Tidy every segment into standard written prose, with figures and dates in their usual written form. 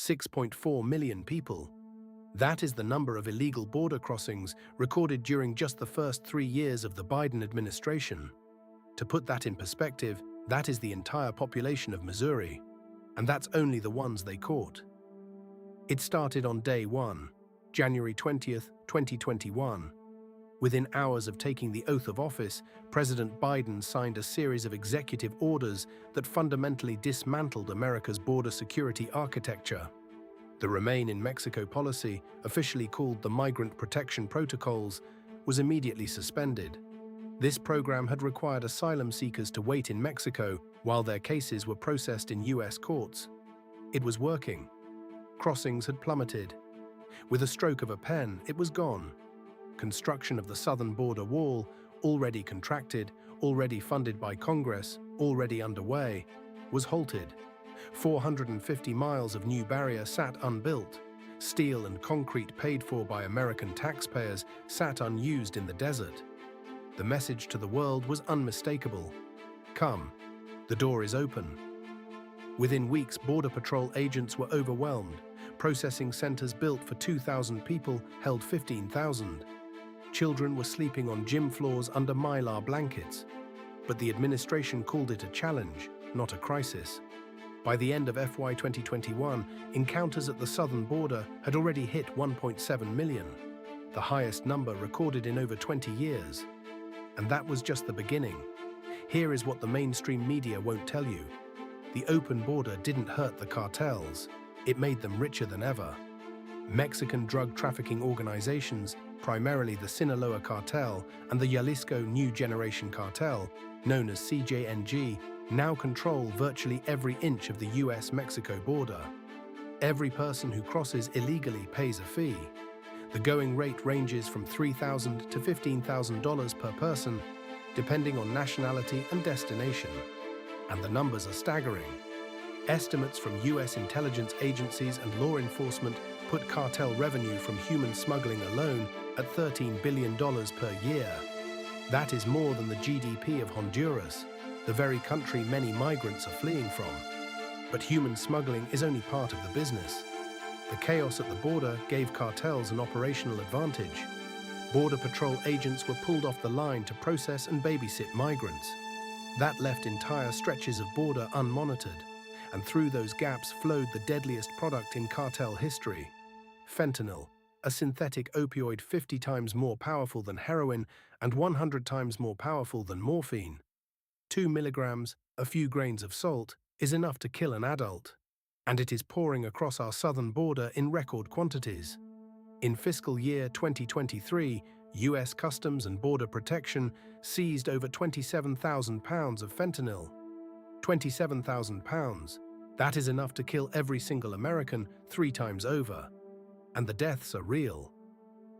6.4 million people. That is the number of illegal border crossings recorded during just the first 3 years of the Biden administration. To put that in perspective, that is the entire population of Missouri, and that's only the ones they caught. It started on day 1, January 20th, 2021. Within hours of taking the oath of office, President Biden signed a series of executive orders that fundamentally dismantled America's border security architecture. The Remain in Mexico policy, officially called the Migrant Protection Protocols, was immediately suspended. This program had required asylum seekers to wait in Mexico while their cases were processed in U.S. courts. It was working. Crossings had plummeted. With a stroke of a pen, it was gone. Construction of the southern border wall, already contracted, already funded by Congress, already underway, was halted. 450 miles of new barrier sat unbuilt. Steel and concrete paid for by American taxpayers sat unused in the desert. The message to the world was unmistakable. Come, the door is open. Within weeks, Border Patrol agents were overwhelmed. Processing centers built for 2,000 people held 15,000. Children were sleeping on gym floors under mylar blankets. But the administration called it a challenge, not a crisis. By the end of FY 2021, encounters at the southern border had already hit 1.7 million, the highest number recorded in over 20 years. And that was just the beginning. Here is what the mainstream media won't tell you. The open border didn't hurt the cartels. It made them richer than ever. Mexican drug trafficking organizations, primarily the Sinaloa cartel and the Jalisco New Generation cartel, known as CJNG, now control virtually every inch of the US-Mexico border. Every person who crosses illegally pays a fee. The going rate ranges from $3,000 to $15,000 per person, depending on nationality and destination. And the numbers are staggering. Estimates from US intelligence agencies and law enforcement put cartel revenue from human smuggling alone at $13 billion per year. That is more than the GDP of Honduras, the very country many migrants are fleeing from. But human smuggling is only part of the business. The chaos at the border gave cartels an operational advantage. Border Patrol agents were pulled off the line to process and babysit migrants. That left entire stretches of border unmonitored, and through those gaps flowed the deadliest product in cartel history: fentanyl, a synthetic opioid 50 times more powerful than heroin and 100 times more powerful than morphine. 2 milligrams, a few grains of salt, is enough to kill an adult, and it is pouring across our southern border in record quantities. In fiscal year 2023, US Customs and Border Protection seized over 27,000 pounds of fentanyl. 27,000 pounds. That is enough to kill every single American 3 times over. And the deaths are real.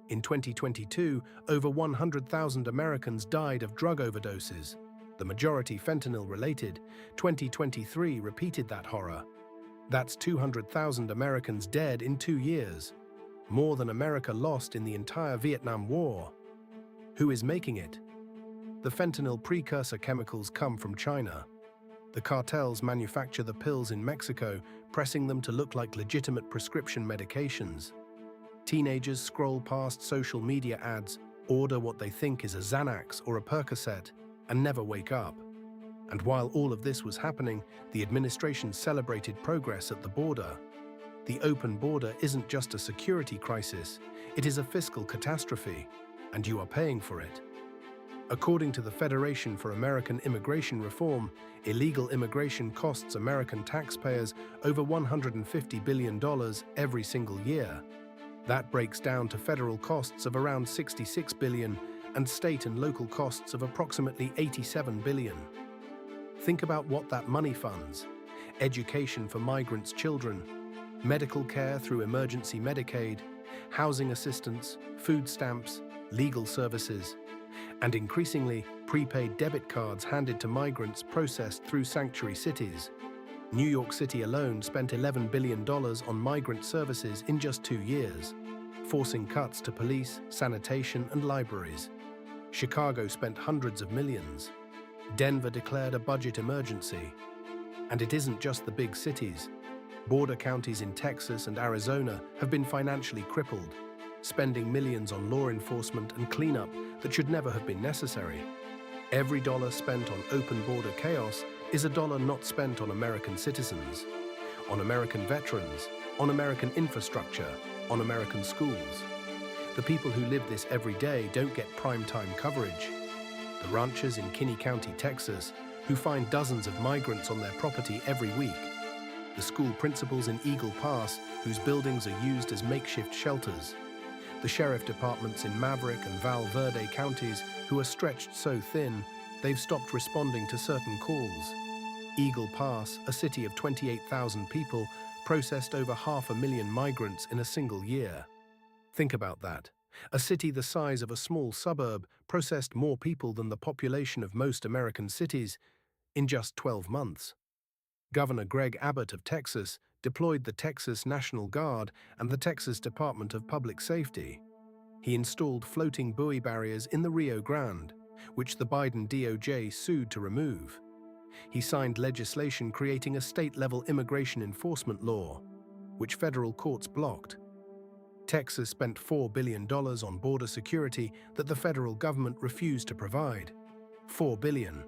In 2022, over 100,000 Americans died of drug overdoses, the majority fentanyl-related. 2023 repeated that horror. That's 200,000 Americans dead in 2 years, more than America lost in the entire Vietnam War. Who is making it? The fentanyl precursor chemicals come from China. The cartels manufacture the pills in Mexico, pressing them to look like legitimate prescription medications. Teenagers scroll past social media ads, order what they think is a Xanax or a Percocet, and never wake up. And while all of this was happening, the administration celebrated progress at the border. The open border isn't just a security crisis, it is a fiscal catastrophe, and you are paying for it. According to the Federation for American Immigration Reform, illegal immigration costs American taxpayers over $150 billion every single year. That breaks down to federal costs of around $66 billion and state and local costs of approximately $87 billion. Think about what that money funds: education for migrants' children, medical care through emergency Medicaid, housing assistance, food stamps, legal services, and increasingly prepaid debit cards handed to migrants processed through sanctuary cities. New York City alone spent $11 billion on migrant services in just 2 years, forcing cuts to police, sanitation, and libraries. Chicago spent hundreds of millions. Denver declared a budget emergency. And it isn't just the big cities. Border counties in Texas and Arizona have been financially crippled, spending millions on law enforcement and cleanup that should never have been necessary. Every dollar spent on open border chaos is a dollar not spent on American citizens, on American veterans, on American infrastructure, on American schools. The people who live this every day don't get primetime coverage. The ranchers in Kinney County, Texas, who find dozens of migrants on their property every week. The school principals in Eagle Pass, whose buildings are used as makeshift shelters. The sheriff departments in Maverick and Val Verde counties, who are stretched so thin, they've stopped responding to certain calls. Eagle Pass, a city of 28,000 people, processed over 500,000 migrants in a single year. Think about that. A city the size of a small suburb processed more people than the population of most American cities in just 12 months. Governor Greg Abbott of Texas deployed the Texas National Guard and the Texas Department of Public Safety. He installed floating buoy barriers in the Rio Grande, which the Biden DOJ sued to remove. He signed legislation creating a state-level immigration enforcement law, which federal courts blocked. Texas spent $4 billion on border security that the federal government refused to provide. $4 billion.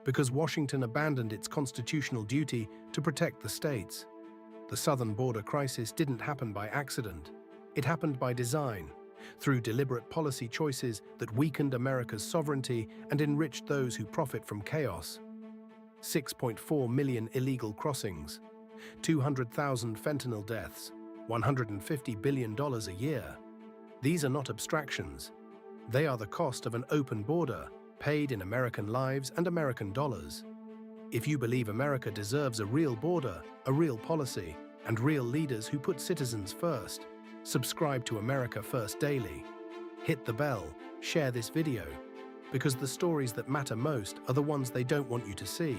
Because Washington abandoned its constitutional duty to protect the states. The southern border crisis didn't happen by accident. It happened by design, through deliberate policy choices that weakened America's sovereignty and enriched those who profit from chaos. 6.4 million illegal crossings, 200,000 fentanyl deaths, $150 billion a year. These are not abstractions. They are the cost of an open border, paid in American lives and American dollars. If you believe America deserves a real border, a real policy, and real leaders who put citizens first, subscribe to America First Daily. Hit the bell, share this video, because the stories that matter most are the ones they don't want you to see.